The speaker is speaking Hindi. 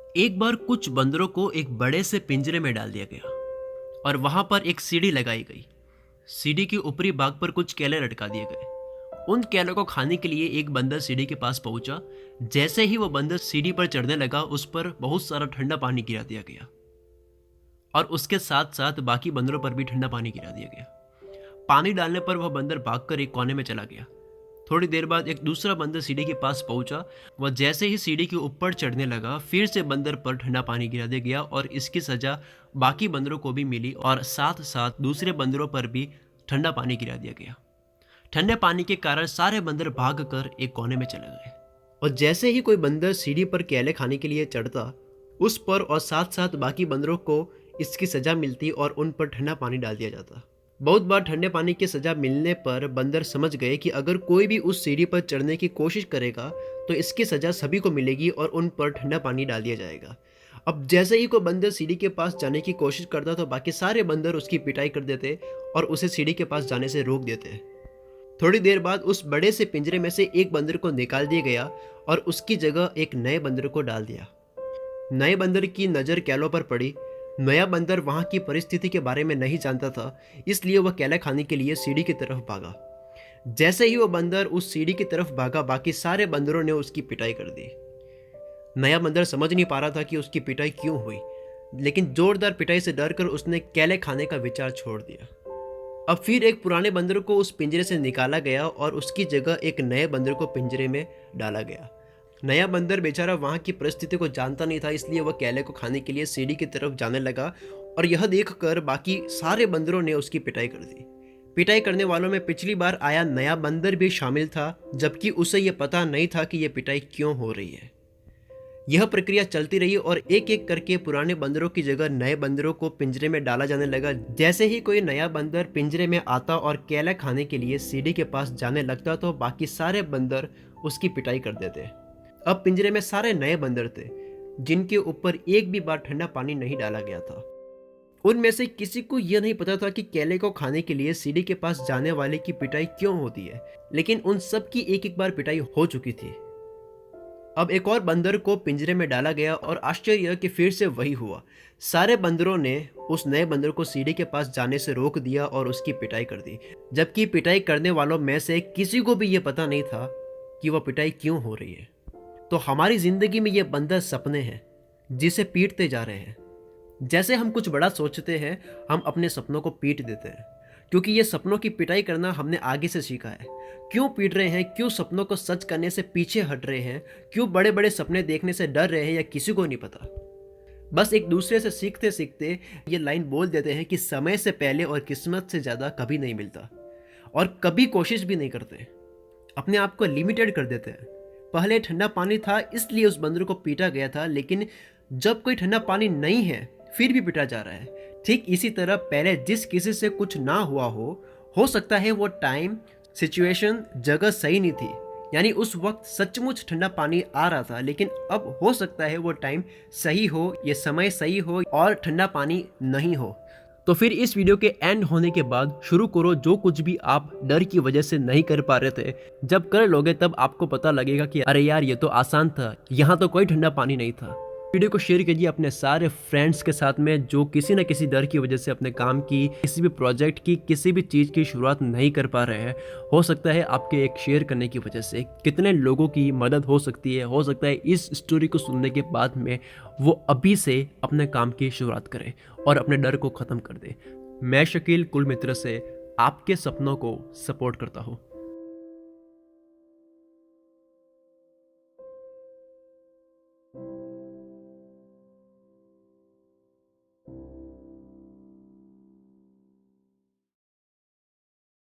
एक बार कुछ बंदरों को एक बड़े से पिंजरे में डाल दिया गया और वहां पर एक सीढ़ी लगाई गई। सीढ़ी के ऊपरी भाग पर कुछ केले लटका दिए गए। उन केलों को खाने के लिए एक बंदर सीढ़ी के पास पहुंचा। जैसे ही वो बंदर सीढ़ी पर चढ़ने लगा, उस पर बहुत सारा ठंडा पानी गिरा दिया गया और उसके साथ साथ बाकी बंदरों पर भी ठंडा पानी गिरा दिया गया। पानी डालने पर वह बंदर भागकर एक कोने में चला गया। थोड़ी देर बाद एक दूसरा बंदर सीढ़ी के पास पहुंचा। वह जैसे ही सीढ़ी के ऊपर चढ़ने लगा, फिर से बंदर पर ठंडा पानी गिरा दिया गया और इसकी सजा बाकी बंदरों को भी मिली और साथ साथ दूसरे बंदरों पर भी ठंडा पानी गिरा दिया गया। ठंडे पानी के कारण सारे बंदर भागकर एक कोने में चले गए और जैसे ही कोई बंदर सीढ़ी पर केले खाने के लिए चढ़ता, उस पर और साथ साथ बाकी बंदरों को इसकी सजा मिलती और उन पर ठंडा पानी डाल दिया जाता। बहुत बार ठंडे पानी की सजा मिलने पर बंदर समझ गए कि अगर कोई भी उस सीढ़ी पर चढ़ने की कोशिश करेगा तो इसकी सजा सभी को मिलेगी और उन पर ठंडा पानी डाल दिया जाएगा। अब जैसे ही कोई बंदर सीढ़ी के पास जाने की कोशिश करता तो बाकी सारे बंदर उसकी पिटाई कर देते और उसे सीढ़ी के पास जाने से रोक देते। थोड़ी देर बाद उस बड़े से पिंजरे में से एक बंदर को निकाल दिया गया और उसकी जगह एक नए बंदर को डाल दिया। नए बंदर की नज़र केलों पर पड़ी। नया बंदर वहां की परिस्थिति के बारे में नहीं जानता था, इसलिए वह केला खाने के लिए सीढ़ी की तरफ भागा। जैसे ही वह बंदर उस सीढ़ी की तरफ भागा, बाकी सारे बंदरों ने उसकी पिटाई कर दी। नया बंदर समझ नहीं पा रहा था कि उसकी पिटाई क्यों हुई, लेकिन जोरदार पिटाई से डरकर उसने केले खाने का विचार छोड़ दिया। अब फिर एक पुराने बंदर को उस पिंजरे से निकाला गया और उसकी जगह एक नए बंदर को पिंजरे में डाला गया। नया बंदर बेचारा वहां की परिस्थिति को जानता नहीं था, इसलिए वह केले को खाने के लिए सीढ़ी की तरफ जाने लगा और यह देखकर बाकी सारे बंदरों ने उसकी पिटाई कर दी। पिटाई करने वालों में पिछली बार आया नया बंदर भी शामिल था, जबकि उसे यह पता नहीं था कि यह पिटाई क्यों हो रही है। यह प्रक्रिया चलती रही और एक एक करके पुराने बंदरों की जगह नए बंदरों को पिंजरे में डाला जाने लगा। जैसे ही कोई नया बंदर पिंजरे में आता और केला खाने के लिए सीढ़ी के पास जाने लगता तो बाकी सारे बंदर उसकी पिटाई कर देते। अब पिंजरे में सारे नए बंदर थे, जिनके ऊपर एक भी बार ठंडा पानी नहीं डाला गया था। उनमें से किसी को यह नहीं पता था कि केले को खाने के लिए सीढ़ी के पास जाने वाले की पिटाई क्यों होती है, लेकिन उन सब की एक एक बार पिटाई हो चुकी थी। अब एक और बंदर को पिंजरे में डाला गया और आश्चर्य कि फिर से वही हुआ। सारे बंदरों ने उस नए बंदर को सीढ़ी के पास जाने से रोक दिया और उसकी पिटाई कर दी, जबकि पिटाई करने वालों में से किसी को भी यह पता नहीं था कि वह पिटाई क्यों हो रही है। तो हमारी जिंदगी में ये बंदर सपने हैं जिसे पीटते जा रहे हैं। जैसे हम कुछ बड़ा सोचते हैं, हम अपने सपनों को पीट देते हैं, क्योंकि ये सपनों की पिटाई करना हमने आगे से सीखा है। क्यों पीट रहे हैं, क्यों सपनों को सच करने से पीछे हट रहे हैं, क्यों बड़े बड़े सपने देखने से डर रहे हैं, या किसी को नहीं पता। बस एक दूसरे से सीखते सीखते ये लाइन बोल देते हैं कि समय से पहले और किस्मत से ज़्यादा कभी नहीं मिलता, और कभी कोशिश भी नहीं करते। अपने आप को लिमिटेड कर देते हैं। पहले ठंडा पानी था इसलिए उस बंदर को पीटा गया था, लेकिन जब कोई ठंडा पानी नहीं है फिर भी पीटा जा रहा है। ठीक इसी तरह पहले जिस किसी से कुछ ना हुआ हो सकता है वो टाइम, सिचुएशन, जगह सही नहीं थी, यानी उस वक्त सचमुच ठंडा पानी आ रहा था, लेकिन अब हो सकता है वो टाइम सही हो, ये समय सही हो और ठंडा पानी नहीं हो। तो फिर इस वीडियो के एंड होने के बाद शुरू करो जो कुछ भी आप डर की वजह से नहीं कर पा रहे थे। जब कर लोगे तब आपको पता लगेगा कि अरे यार ये तो आसान था, यहाँ तो कोई ठंडा पानी नहीं था। वीडियो को शेयर कीजिए अपने सारे फ्रेंड्स के साथ में जो किसी न किसी डर की वजह से अपने काम की, किसी भी प्रोजेक्ट की, किसी भी चीज़ की शुरुआत नहीं कर पा रहे हैं। हो सकता है आपके एक शेयर करने की वजह से कितने लोगों की मदद हो सकती है। हो सकता है इस स्टोरी को सुनने के बाद में वो अभी से अपने काम की शुरुआत करें और अपने डर को ख़त्म कर दे। मैं शकील कुल मित्र से आपके सपनों को सपोर्ट करता हूँ।